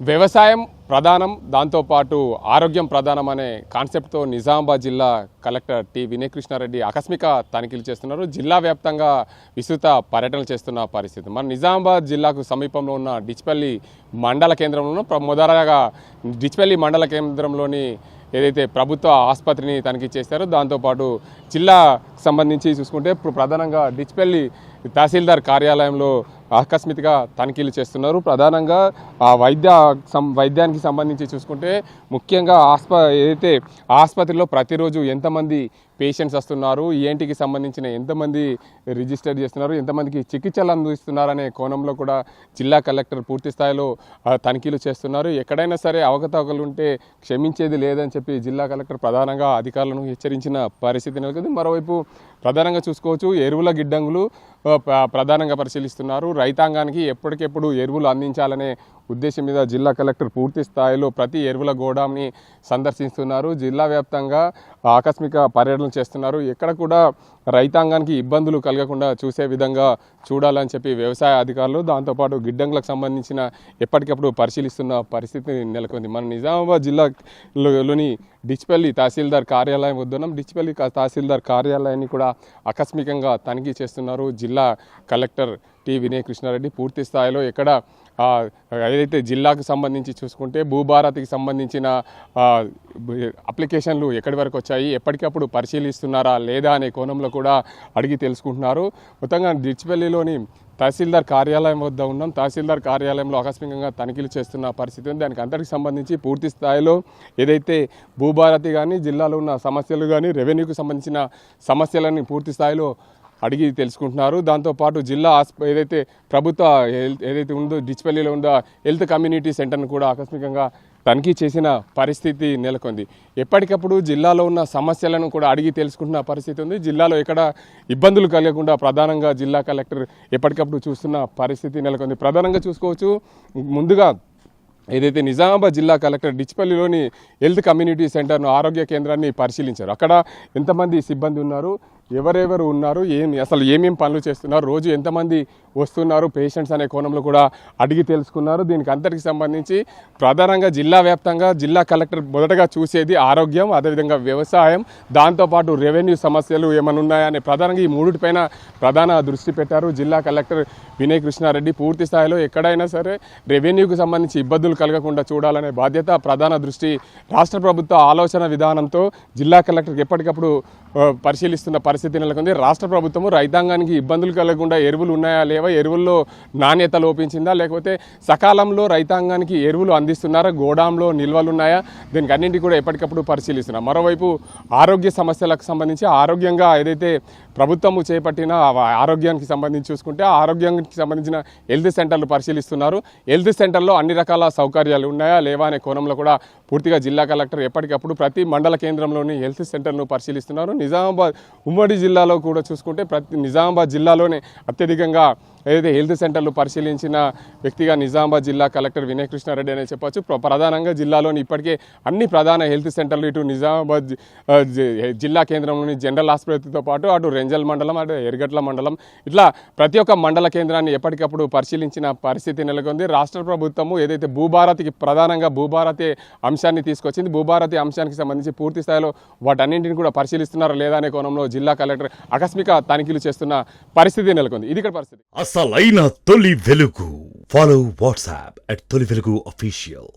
వ్యవసాయం ప్రధానం, దాంతోపాటు ఆరోగ్యం ప్రధానం అనే కాన్సెప్ట్తో నిజామాబాద్ జిల్లా కలెక్టర్ టి వినయ్ కృష్ణారెడ్డి ఆకస్మిక తనిఖీలు చేస్తున్నారు. జిల్లా వ్యాప్తంగా విస్తృత పర్యటనలు చేస్తున్న పరిస్థితి. మన నిజామాబాద్ జిల్లాకు సమీపంలో ఉన్న డిచ్పల్లి మండల కేంద్రంలో మొదటగా డిచ్పల్లి మండల కేంద్రంలోని ఏదైతే ప్రభుత్వ ఆసుపత్రిని తనిఖీ చేస్తారో దాంతోపాటు జిల్లాకు సంబంధించి చూసుకుంటే ప్రధానంగా డిచ్పల్లి తహసీల్దార్ కార్యాలయంలో ఆకస్మికంగా తనిఖీలు చేస్తున్నారు. ప్రధానంగా ఆ వైద్యానికి సంబంధించి చూసుకుంటే ముఖ్యంగా ఏదైతే ఆసుపత్రిలో ప్రతిరోజు ఎంతమంది పేషెంట్స్ వస్తున్నారు, ఏంటికి సంబంధించిన ఎంతమంది రిజిస్టర్ చేస్తున్నారు, ఎంతమందికి చికిత్సలు అందిస్తున్నారనే కోణంలో కూడా జిల్లా కలెక్టర్ పూర్తి స్థాయిలో తనిఖీలు చేస్తున్నారు. ఎక్కడైనా సరే అవకతవకలు ఉంటే క్షమించేది లేదని చెప్పి జిల్లా కలెక్టర్ ప్రధానంగా అధికారులను హెచ్చరించిన పరిస్థితి నెలకొంది. మరోవైపు ప్రధానంగా చూసుకోవచ్చు, ఎరువుల గిడ్డంగులు ప్రధానంగా పరిశీలిస్తున్నారు. రైతాంగానికి ఎప్పటికెప్పుడు ఎరువులు అందించాలనే ఉద్దేశం మీద జిల్లా కలెక్టర్ పూర్తి స్థాయిలో ప్రతి ఎరువుల గోడాంని సందర్శిస్తున్నారు. జిల్లా వ్యాప్తంగా ఆకస్మిక పర్యటనలు చేస్తున్నారు. ఎక్కడ కూడా రైతాంగానికి ఇబ్బందులు కలగకుండా చూసే విధంగా చూడాలని చెప్పి వ్యవసాయ అధికారులు, దాంతోపాటు గిడ్డంగులకు సంబంధించిన ఎప్పటికప్పుడు పరిశీలిస్తున్న పరిస్థితి నెలకొంది. మన నిజామాబాద్ జిల్లాలోని డిచ్పల్లి తహసీల్దార్ కార్యాలయం వద్దున్నాం. డిచ్పల్లి తహసీల్దార్ కార్యాలయాన్ని కూడా ఆకస్మికంగా తనిఖీ చేస్తున్నారు జిల్లా కలెక్టర్ టి వినయ్ కృష్ణారెడ్డి. పూర్తి స్థాయిలో ఎక్కడ ఏదైతే జిల్లాకు సంబంధించి చూసుకుంటే భూభారతికి సంబంధించిన అప్లికేషన్లు ఎక్కడి వరకు వచ్చాయి, ఎప్పటికప్పుడు పరిశీలిస్తున్నారా లేదా అనే కోణంలో కూడా అడిగి తెలుసుకుంటున్నారు. మొత్తంగా డిచ్పల్లిలోని తహసీల్దార్ కార్యాలయం వద్ద ఉన్నాం. తహసీల్దార్ కార్యాలయంలో ఆకస్మికంగా తనిఖీలు చేస్తున్న పరిస్థితి ఉంది. దానికి అంతటికి సంబంధించి పూర్తి స్థాయిలో ఏదైతే భూభారతి కానీ, జిల్లాలో ఉన్న సమస్యలు కానీ, రెవెన్యూకి సంబంధించిన సమస్యలని పూర్తి స్థాయిలో అడిగి తెలుసుకుంటున్నారు. దాంతోపాటు జిల్లా ఏదైతే ప్రభుత్వ ఏదైతే ఉందో డిచ్పల్లిలో ఉందో హెల్త్ కమ్యూనిటీ సెంటర్ను కూడా ఆకస్మికంగా తనిఖీ చేసిన పరిస్థితి నెలకొంది. ఎప్పటికప్పుడు జిల్లాలో ఉన్న సమస్యలను కూడా అడిగి తెలుసుకుంటున్న పరిస్థితి ఉంది. జిల్లాలో ఎక్కడ ఇబ్బందులు కలగకుండా ప్రధానంగా జిల్లా కలెక్టర్ ఎప్పటికప్పుడు చూస్తున్న పరిస్థితి నెలకొంది. ప్రధానంగా చూసుకోవచ్చు, ముందుగా ఏదైతే నిజామాబాద్ జిల్లా కలెక్టర్ డిచ్పల్లిలోని హెల్త్ కమ్యూనిటీ సెంటర్ను, ఆరోగ్య కేంద్రాన్ని పరిశీలించారు. అక్కడ ఎంతమంది సిబ్బంది ఉన్నారు, ఎవరెవరు ఉన్నారు, అసలు ఏమేమి పనులు చేస్తున్నారు, రోజు ఎంతమంది వస్తున్నారు పేషెంట్స్ అనే కోణంలో కూడా అడిగి తెలుసుకున్నారు. దీనికి అంతటికి సంబంధించి ప్రధానంగా జిల్లా వ్యాప్తంగా జిల్లా కలెక్టర్ మొదటగా చూసేది ఆరోగ్యం, అదేవిధంగా వ్యవసాయం, దాంతోపాటు రెవెన్యూ సమస్యలు ఏమైనా ఉన్నాయనే ప్రధానంగా ఈ మూడిటిపైన ప్రధాన దృష్టి పెట్టారు జిల్లా కలెక్టర్ వినయ్ కృష్ణారెడ్డి. పూర్తి స్థాయిలో ఎక్కడైనా సరే రెవెన్యూకి సంబంధించి ఇబ్బందులు కలగకుండా చూడాలనే బాధ్యత, ప్రధాన దృష్టి రాష్ట్ర ప్రభుత్వ ఆలోచన విధానంతో జిల్లా కలెక్టర్కి ఎప్పటికప్పుడు పరిశీలిస్తున్న పరిస్థితి నెలకొంది. రాష్ట్ర ప్రభుత్వము రైతాంగానికి ఇబ్బందులు కలగకుండా ఎరువులు ఉన్నాయా లేవా, ఎరువుల్లో నాణ్యత లోపించిందా, లేకపోతే సకాలంలో రైతాంగానికి ఎరువులు అందిస్తున్నారా, గోడాంలో నిల్వలు ఉన్నాయా, దీనికి అన్నింటి కూడా ఎప్పటికప్పుడు పరిశీలిస్తున్నారు. మరోవైపు ఆరోగ్య సమస్యలకు సంబంధించి ఆరోగ్యంగా ఏదైతే ప్రభుత్వము చేపట్టిన ఆరోగ్యానికి సంబంధించి చూసుకుంటే ఆరోగ్యానికి సంబంధించిన హెల్త్ సెంటర్లు పరిశీలిస్తున్నారు. హెల్త్ సెంటర్లో అన్ని రకాల సౌకర్యాలు ఉన్నాయా లేవా అనే కోణంలో కూడా పూర్తిగా జిల్లా కలెక్టర్ ఎప్పటికప్పుడు ప్రతి మండల కేంద్రంలోని హెల్త్ సెంటర్ను పరిశీలిస్తున్నారు. నిజామాబాద్ ఉమ్మడి జిల్లాలో కూడా చూసుకుంటే నిజామాబాద్ జిల్లాలోనే అత్యధికంగా ఏదైతే హెల్త్ సెంటర్లు పరిశీలించిన వ్యక్తిగా నిజామాబాద్ జిల్లా కలెక్టర్ వినయ్ కృష్ణారెడ్డి అనే చెప్పొచ్చు. ప్రధానంగా జిల్లాలోని ఇప్పటికే అన్ని ప్రధాన హెల్త్ సెంటర్లు ఇటు నిజామాబాద్ జిల్లా కేంద్రంలోని జనరల్ ఆసుపత్రితో పాటు అటు రెంజల్ మండలం, అటు ఎర్గట్ల మండలం, ఇట్లా ప్రతి ఒక్క మండల కేంద్రాన్ని ఎప్పటికప్పుడు పరిశీలించిన పరిస్థితి నెలకొంది. రాష్ట్ర ప్రభుత్వము ఏదైతే భూభారతికి ప్రధానంగా భూభారతి అంశాన్ని తీసుకొచ్చింది, భూభారతి అంశానికి సంబంధించి పూర్తి స్థాయిలో వాటన్నింటిని కూడా పరిశీలిస్తున్నారా లేదా అనే కోణంలో జిల్లా కలెక్టర్ ఆకస్మిక తనిఖీలు చేస్తున్న పరిస్థితి నెలకొంది. ఇది ఇక్కడ పరిస్థితి. అసలైన తొలి వెలుగు. ఫాలో వాట్సాప్ @తొలి వెలుగు official.